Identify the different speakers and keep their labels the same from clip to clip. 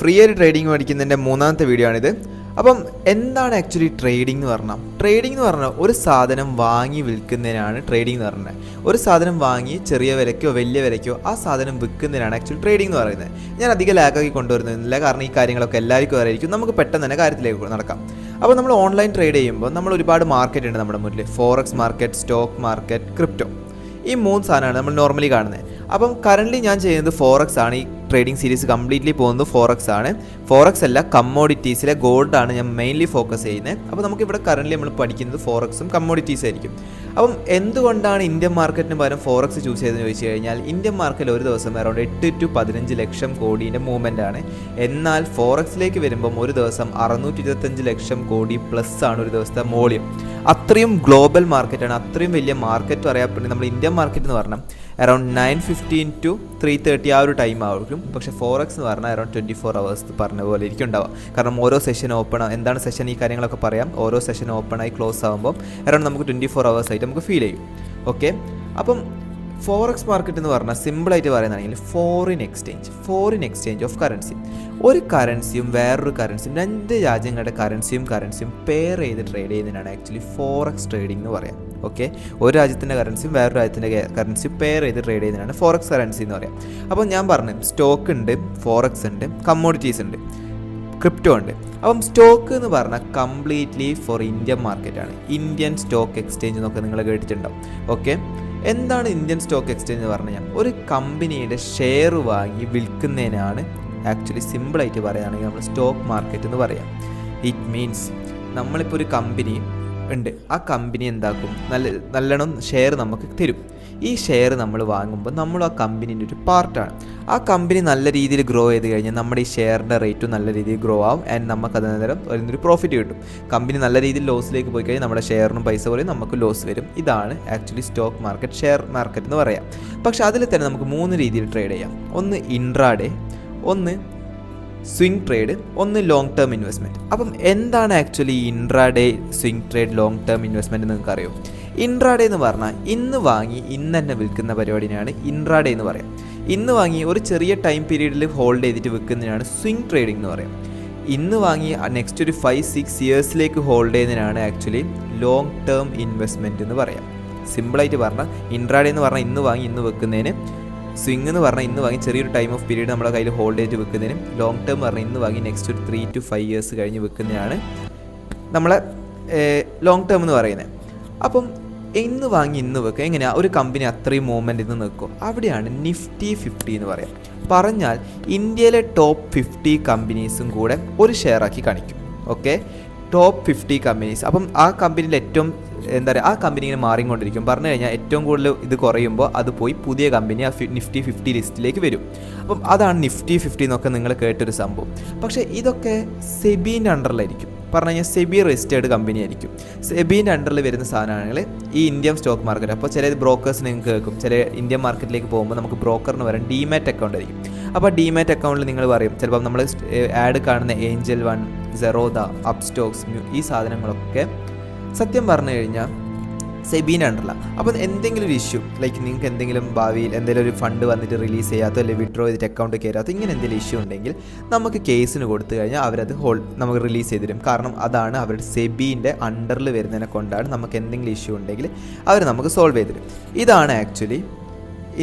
Speaker 1: Free ആയിട്ട് trading പഠിക്കുന്നതിൻ്റെ മൂന്നാമത്തെ video ആണിത്. അപ്പം എന്താണ് ആക്ച്വലി ട്രേഡിംഗ് എന്ന് പറഞ്ഞാൽ? ട്രേഡിംഗ് എന്ന് പറഞ്ഞാൽ ഒരു സാധനം വാങ്ങി വിൽക്കുന്നതിനാണ് ട്രേഡിംഗ് എന്ന് പറയുന്നത്. ഒരു സാധനം വാങ്ങി ചെറിയ വിലയ്ക്കോ വലിയ വിലയ്ക്കോ ആ സാധനം വിൽക്കുന്നതിനാണ് ആക്ച്വലി ട്രേഡിംഗ് എന്ന് പറയുന്നത്. ഞാൻ അധികം ലാഗാക്കി കൊണ്ടുവരുന്നില്ല, കാരണം ഈ കാര്യങ്ങളൊക്കെ എല്ലാവർക്കും അറിയായിരിക്കും. നമുക്ക് പെട്ടെന്ന് തന്നെ കാര്യത്തിലേക്ക് നടക്കാം. അപ്പോൾ നമ്മൾ ഓൺലൈൻ ട്രേഡ് ചെയ്യുമ്പോൾ നമ്മൾ ഒരുപാട് മാർക്കറ്റ് ഉണ്ട് നമ്മുടെ മുന്നിൽ. Forex market, stock market, crypto, ഈ മൂന്ന് സാധനമാണ് നമ്മൾ നോർമലി കാണുന്നത്. അപ്പം കറൻ്റ്ലി ഞാൻ ചെയ്യുന്നത് ഫോറക്സ് ആണ്. ഈ ട്രേഡിംഗ് സീരീസ് കംപ്ലീറ്റ്ലി പോകുന്നത് ഫോറക്സ് ആണ്. ഫോറക്സ് അല്ല, കമ്മോഡിറ്റീസിലെ ഗോൾഡാണ് ഞാൻ മെയിൻലി ഫോക്കസ് ചെയ്യുന്നത്. അപ്പോൾ നമുക്കിവിടെ കറൻ്റ്ലി നമ്മൾ പഠിക്കുന്നത് ഫോറക്സും കമ്മോഡിറ്റീസ് ആയിരിക്കും. അപ്പം എന്തുകൊണ്ടാണ് ഇന്ത്യൻ മാർക്കറ്റിന് പകരം ഫോറക്സ് ചൂസ് ചെയ്തതെന്ന് ചോദിച്ചു കഴിഞ്ഞാൽ, ഇന്ത്യൻ മാർക്കറ്റിൽ ഒരു ദിവസം അറൗണ്ട് 8 to 15 ലക്ഷം കോടീൻ്റെ മൂവ്മെൻ്റ് ആണ്. എന്നാൽ ഫോറക്സിലേക്ക് വരുമ്പം ഒരു ദിവസം 625 ലക്ഷം കോടി പ്ലസ് ആണ് ഒരു ദിവസത്തെ വോളിയം. അത്രയും ഗ്ലോബൽ മാർക്കറ്റാണ്, അത്രയും വലിയ മാർക്കറ്റ് അറിയപ്പെടുന്നത്. നമ്മൾ ഇന്ത്യൻ മാർക്കറ്റ് എന്ന് പറഞ്ഞാൽ അറൗണ്ട് 9:15 to 3:30 ആ ഒരു ടൈം ആയിരിക്കും. പക്ഷേ ഫോറക്സ് എന്ന് പറഞ്ഞാൽ അറൗണ്ട് 24 hours പറഞ്ഞ പോലെ ഇരിക്കും ഉണ്ടാവുക. കാരണം ഓരോ സെഷൻ ഓപ്പൺ, എന്താണ് സെഷൻ, ഈ കാര്യങ്ങളൊക്കെ പറയാം. ഓരോ സെഷൻ ഓപ്പൺ ആയി ക്ലോസ് ആകുമ്പോൾ അറൗണ്ട് നമുക്ക് 24 hours ആയിട്ട് നമുക്ക് ഫീൽ ചെയ്യും. ഓക്കെ, അപ്പം ഫോറക്സ് മാർക്കറ്റ് എന്ന് പറഞ്ഞാൽ സിമ്പിളായിട്ട് പറയുന്നതാണെങ്കിൽ ഫോറിൻ എക്സ്ചേഞ്ച് ഓഫ് കറൻസി. ഒരു കറൻസിയും വേറൊരു കറൻസിയും, രണ്ട് രാജ്യങ്ങളുടെ കറൻസിയും പെയർ ചെയ്ത് ട്രേഡ് ചെയ്യുന്നതിനാണ് ആക്ച്വലി ഫോറക്സ് ട്രേഡിംഗ് എന്ന് പറയാം. ഓക്കെ, ഒരു രാജ്യത്തിൻ്റെ കറൻസിയും വേറൊരു രാജ്യത്തിൻ്റെ കറൻസിയും പെയർ ചെയ്ത് ട്രേഡ് ചെയ്യുന്നതിനാണ് ഫോറക്സ് കറൻസി എന്ന് പറയാം. അപ്പോൾ ഞാൻ പറഞ്ഞു, സ്റ്റോക്ക് ഉണ്ട്, ഫോറക്സ് ഉണ്ട്, കമ്മോഡിറ്റീസ് ഉണ്ട്, ക്രിപ്റ്റോ ഉണ്ട്. അപ്പം സ്റ്റോക്ക് എന്ന് പറഞ്ഞാൽ കംപ്ലീറ്റ്ലി ഫോർ ഇന്ത്യൻ മാർക്കറ്റാണ്. ഇന്ത്യൻ സ്റ്റോക്ക് എക്സ്ചേഞ്ച് എന്നൊക്കെ നിങ്ങൾ കേട്ടിട്ടുണ്ടാവും. ഓക്കെ, എന്താണ് ഇന്ത്യൻ സ്റ്റോക്ക് എക്സ്ചേഞ്ച് എന്ന് പറഞ്ഞു കഴിഞ്ഞാൽ, ഒരു കമ്പനിയുടെ ഷെയർ വാങ്ങി വിൽക്കുന്നതിനാണ് ആക്ച്വലി സിമ്പിളായിട്ട് പറയുകയാണെങ്കിൽ നമ്മൾ സ്റ്റോക്ക് മാർക്കറ്റ് എന്ന് പറയാം. ഇറ്റ് മീൻസ് നമ്മളിപ്പോൾ ഒരു കമ്പനി ഉണ്ട്, ആ കമ്പനി എന്താക്കും, നല്ലോണം ഷെയർ നമുക്ക് തരും. ഈ ഷെയർ നമ്മൾ വാങ്ങുമ്പോൾ നമ്മൾ ആ കമ്പനീൻ്റെ ഒരു പാർട്ടാണ്. ആ കമ്പനി നല്ല രീതിയിൽ ഗ്രോ ചെയ്ത് കഴിഞ്ഞാൽ നമ്മുടെ ഈ ഷെയറിൻ്റെ റേറ്റും നല്ല രീതിയിൽ ഗ്രോ ആവും. ആൻഡ് നമുക്ക് അതിനേരം ഒരു പ്രോഫിറ്റ് കിട്ടും. കമ്പനി നല്ല രീതിയിൽ ലോസിലേക്ക് പോയി കഴിഞ്ഞാൽ നമ്മുടെ ഷെയറിനും പൈസ പോലെ നമുക്ക് ലോസ് വരും. ഇതാണ് actually stock market, share market എന്ന് പറയാം. പക്ഷേ അതിൽ തന്നെ നമുക്ക് 3 രീതിയിൽ ട്രേഡ് ചെയ്യാം. ഒന്ന് ഇൻട്രാഡേ, ഒന്ന് സ്വിംഗ് ട്രേഡ്, ഒന്ന് ലോങ് ടേം ഇൻവെസ്റ്റ്മെൻറ്റ്. അപ്പം എന്താണ് actually intraday, swing trade, long term investment എന്ന് നിങ്ങൾക്ക് അറിയോ? ഇൻട്രാഡേ എന്ന് പറഞ്ഞാൽ ഇന്ന് വാങ്ങി ഇന്ന് തന്നെ വിൽക്കുന്ന പരിപാടിയാണ് ഇൻട്രാഡേ എന്ന് പറയാം. ഇന്ന് വാങ്ങി ഒരു ചെറിയ ടൈം പീരീഡിൽ ഹോൾഡ് ചെയ്തിട്ട് വിൽക്കുന്നതിനാണ് സ്വിംഗ് ട്രേഡിംഗ് എന്ന് പറയാം. ഇന്ന് വാങ്ങി നെക്സ്റ്റ് ഒരു 5-6 ഇയേഴ്സിലേക്ക് ഹോൾഡ് ചെയ്യുന്നതിനാണ് ആക്ച്വലി ലോങ് ടേം ഇൻവെസ്റ്റ്മെൻറ്റ് എന്ന് പറയാം. സിമ്പിളായിട്ട് പറഞ്ഞാൽ ഇൻട്രാഡേ എന്ന് പറഞ്ഞാൽ ഇന്ന് വാങ്ങി ഇന്ന് വെക്കുന്നതിന്, സ്വിംഗ് എന്ന് പറഞ്ഞാൽ ഇന്ന് വാങ്ങി ചെറിയൊരു ടൈം ഓഫ് പീരീഡ് നമ്മുടെ കയ്യിൽ ഹോൾഡ് ചെയ്ത് വെക്കുന്നതിനും, ലോങ് ടേം പറഞ്ഞാൽ ഇന്ന് വാങ്ങി നെക്സ്റ്റ് ഒരു 3 to 5 ഇയേഴ്സ് കഴിഞ്ഞ് വെക്കുന്നതിനാണ് നമ്മളെ ലോങ് ടേം എന്ന് പറയുന്നത്. അപ്പം ഇന്ന് വാങ്ങി ഇന്ന് വെക്കുക. എങ്ങനെയാണ് ഒരു കമ്പനി അത്രയും മൂവ്മെൻറ്റ് ഇന്ന് നിൽക്കും? അവിടെയാണ് നിഫ്റ്റി 50 എന്ന് പറയാം. പറഞ്ഞാൽ ഇന്ത്യയിലെ ടോപ്പ് 50 കമ്പനീസും കൂടെ ഒരു ഷെയറാക്കി കാണിക്കും. Okay, top 50 companies. അപ്പം ആ കമ്പനിയിൽ ഏറ്റവും എന്താ പറയുക, ആ കമ്പനി ഇങ്ങനെ മാറിക്കൊണ്ടിരിക്കും. പറഞ്ഞു കഴിഞ്ഞാൽ ഏറ്റവും കൂടുതൽ ഇത് കുറയുമ്പോൾ അത് പോയി പുതിയ കമ്പനി ആ നിഫ്റ്റി 50 ലിസ്റ്റിലേക്ക് വരും. അപ്പം അതാണ് നിഫ്റ്റി 50 എന്നൊക്കെ നിങ്ങൾ കേട്ടൊരു സംഭവം. പക്ഷേ ഇതൊക്കെ സെബീൻ്റെ അണ്ടറിലായിരിക്കും. പറഞ്ഞു കഴിഞ്ഞാൽ സെബി രജിസ്റ്റേർഡ് കമ്പനി ആയിരിക്കും. സെബീൻ്റെ അണ്ടറിൽ വരുന്ന സാധനമാണെങ്കിൽ ഈ ഇന്ത്യൻ സ്റ്റോക്ക് മാർക്കറ്റ്. അപ്പോൾ ചില ബ്രോക്കേഴ്സ് നിങ്ങൾക്ക് കേൾക്കും, ചില ഇന്ത്യൻ മാർക്കറ്റിലേക്ക് പോകുമ്പോൾ നമുക്ക് ബ്രോക്കറിന് വരാൻ ഡിമാറ്റ് അക്കൗണ്ട് ആയിരിക്കും. അപ്പോൾ ഡിമാറ്റ് അക്കൗണ്ടിൽ നിങ്ങൾ പറയും, ചിലപ്പോൾ നമ്മൾ ആഡ് കാണുന്ന ഏഞ്ചൽ വൺ, സെറോദ, അപ്സ്റ്റോക്സ്, ഈ സാധനങ്ങളൊക്കെ സത്യം പറഞ്ഞു കഴിഞ്ഞാൽ സെബീൻ്റെ അണ്ടറിലാണ്. അപ്പോൾ എന്തെങ്കിലും ഒരു ഇഷ്യൂ, ലൈക്ക് നിങ്ങൾക്ക് എന്തെങ്കിലും ഭാവിയിൽ എന്തെങ്കിലും ഒരു ഫണ്ട് വന്നിട്ട് റിലീസ് ചെയ്യാത്തോ അല്ലെങ്കിൽ വിഡ്രോ ചെയ്തിട്ട് അക്കൗണ്ട് കയറാത്തോ, ഇങ്ങനെ എന്തെങ്കിലും ഇഷ്യൂ ഉണ്ടെങ്കിൽ നമുക്ക് കേസിന് കൊടുത്തു കഴിഞ്ഞാൽ അവരത് നമുക്ക് റിലീസ് ചെയ്ത് തരും. കാരണം അതാണ് അവരുടെ സെബീൻ്റെ അണ്ടറിൽ വരുന്നതിനെ കൊണ്ടാണ് നമുക്ക് എന്തെങ്കിലും ഇഷ്യൂ ഉണ്ടെങ്കിൽ അവർ നമുക്ക് സോൾവ് ചെയ്ത് തരും. ഇതാണ് ആക്ച്വലി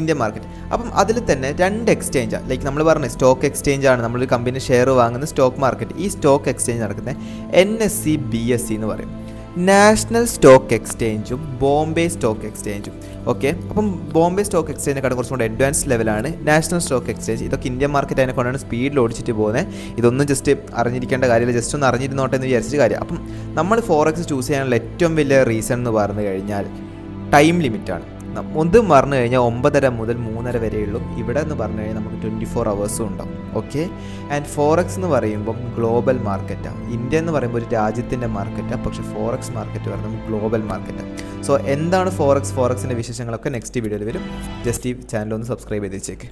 Speaker 1: ഇന്ത്യൻ മാർക്കറ്റ്. അപ്പം അതിൽ തന്നെ 2 എക്സ്ചേഞ്ചാണ്. ലൈക്ക് നമ്മൾ പറഞ്ഞ സ്റ്റോക്ക് എക്സ്ചേഞ്ച് ആണ് നമ്മളൊരു കമ്പനി ഷെയർ വാങ്ങുന്ന സ്റ്റോക്ക് മാർക്കറ്റ്. ഈ സ്റ്റോക്ക് എക്സ്ചേഞ്ച് നടക്കുന്നത് NSE BSE എന്ന് പറയും. നാഷണൽ സ്റ്റോക്ക് എക്സ്ചേഞ്ചും ബോംബെ സ്റ്റോക്ക് എക്സ്ചേഞ്ചും. ഓക്കെ, അപ്പം ബോംബെ സ്റ്റോക്ക് എക്സ്ചേഞ്ചിനെക്കാളും കുറച്ചും കൂടെ അഡ്വാൻസ് ലെവലാണ് നാഷണൽ സ്റ്റോക്ക് എക്സ്ചേഞ്ച്. ഇതൊക്കെ ഇന്ത്യൻ മാർക്കറ്റ് അതിനെ കൊണ്ടാണ് സ്പീഡിൽ ഓടിച്ചിട്ട് പോകുന്നത്. ഇതൊന്നും ജസ്റ്റ് അറിഞ്ഞിരിക്കേണ്ട കാര്യമില്ല, ജസ്റ്റ് ഒന്ന് അറിഞ്ഞിരുന്നോട്ടെ എന്ന് വിചാരിച്ചിട്ട് കാര്യം. അപ്പം നമ്മൾ ഫോറക്സ് ചൂസ് ചെയ്യാനുള്ള ഏറ്റവും വലിയ റീസൺ എന്ന് പറഞ്ഞു കഴിഞ്ഞാൽ ടൈം ലിമിറ്റാണ്. ഒന്നും പറഞ്ഞു കഴിഞ്ഞാൽ 9:30 മുതൽ 3:30 വരെയുള്ളൂ. ഇവിടെ എന്ന് പറഞ്ഞു കഴിഞ്ഞാൽ നമുക്ക് 24 hours ഉണ്ടാവും. ഓക്കെ, ആൻഡ് ഫോറക്സ് എന്ന് പറയുമ്പം ഗ്ലോബൽ മാർക്കറ്റാണ്. ഇന്ത്യ എന്ന് പറയുമ്പോൾ ഒരു രാജ്യത്തിൻ്റെ മാർക്കറ്റാണ്, പക്ഷേ ഫോറക്സ് മാർക്കറ്റ് പറയുമ്പോൾ ഗ്ലോബൽ മാർക്കറ്റാണ്. സോ എന്താണ് ഫോറക്സിൻ്റെ വിശേഷങ്ങളൊക്കെ നെക്സ്റ്റ് വീഡിയോയിൽ വരും. ജസ്റ്റ് ഈ ചാനൽ ഒന്ന് സബ്സ്ക്രൈബ് ചെയ്ത് വെച്ചേക്ക്.